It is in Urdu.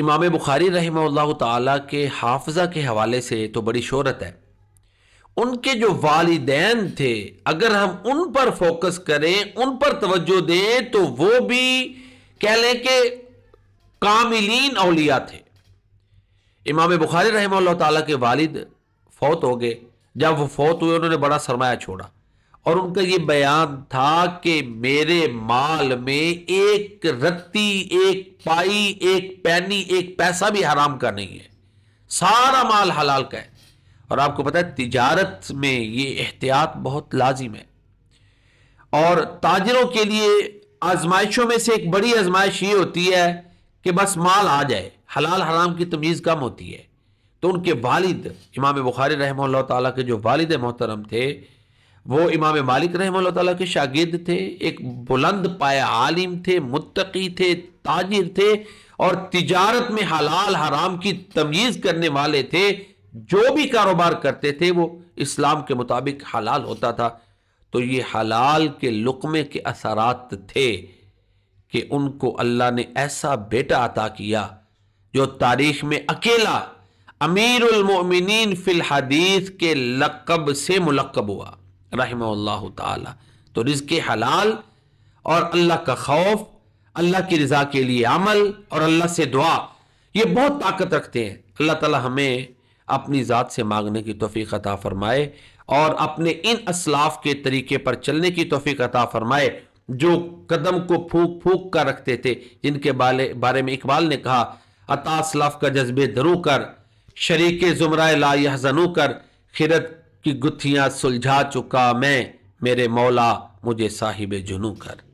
امام بخاری رحمہ اللہ تعالیٰ کے حافظہ کے حوالے سے تو بڑی شہرت ہے. ان کے جو والدین تھے اگر ہم ان پر فوکس کریں، ان پر توجہ دیں، تو وہ بھی کہہ لیں کہ کاملین اولیاء تھے. امام بخاری رحمہ اللہ تعالیٰ کے والد فوت ہو گئے. جب وہ فوت ہوئے انہوں نے بڑا سرمایہ چھوڑا، اور ان کا یہ بیان تھا کہ میرے مال میں ایک رتی، ایک پائی، ایک پینی، ایک پیسہ بھی حرام کا نہیں ہے، سارا مال حلال کا ہے. اور آپ کو پتہ ہے تجارت میں یہ احتیاط بہت لازم ہے. اور تاجروں کے لیے آزمائشوں میں سے ایک بڑی آزمائش یہ ہوتی ہے کہ بس مال آ جائے، حلال حرام کی تمیز کم ہوتی ہے. تو ان کے والد امام بخاری رحمہ اللہ تعالیٰ کے جو والد محترم تھے وہ امام مالک رحمہ اللہ تعالیٰ کے شاگرد تھے، ایک بلند پایہ عالم تھے، متقی تھے، تاجر تھے، اور تجارت میں حلال حرام کی تمیز کرنے والے تھے. جو بھی کاروبار کرتے تھے وہ اسلام کے مطابق حلال ہوتا تھا. تو یہ حلال کے لقمے کے اثرات تھے کہ ان کو اللہ نے ایسا بیٹا عطا کیا جو تاریخ میں اکیلا امیر المؤمنین فی الحدیث کے لقب سے ملقب ہوا رحمہ اللہ تعالی. تو رزق حلال اور اللہ کا خوف، اللہ کی رضا کے لیے عمل اور اللہ سے دعا، یہ بہت طاقت رکھتے ہیں. اللہ تعالی ہمیں اپنی ذات سے مانگنے کی توفیق عطا فرمائے اور اپنے ان اسلاف کے طریقے پر چلنے کی توفیق عطا فرمائے جو قدم کو پھونک پھونک کر رکھتے تھے، جن کے بارے میں اقبال نے کہا عطا اسلاف کا جذبے درو کر، شریک زمرہ لا یحزنو کر، خرد کی گتھیاں سلجھا چکا میں، میرے مولا مجھے صاحب جنو کر.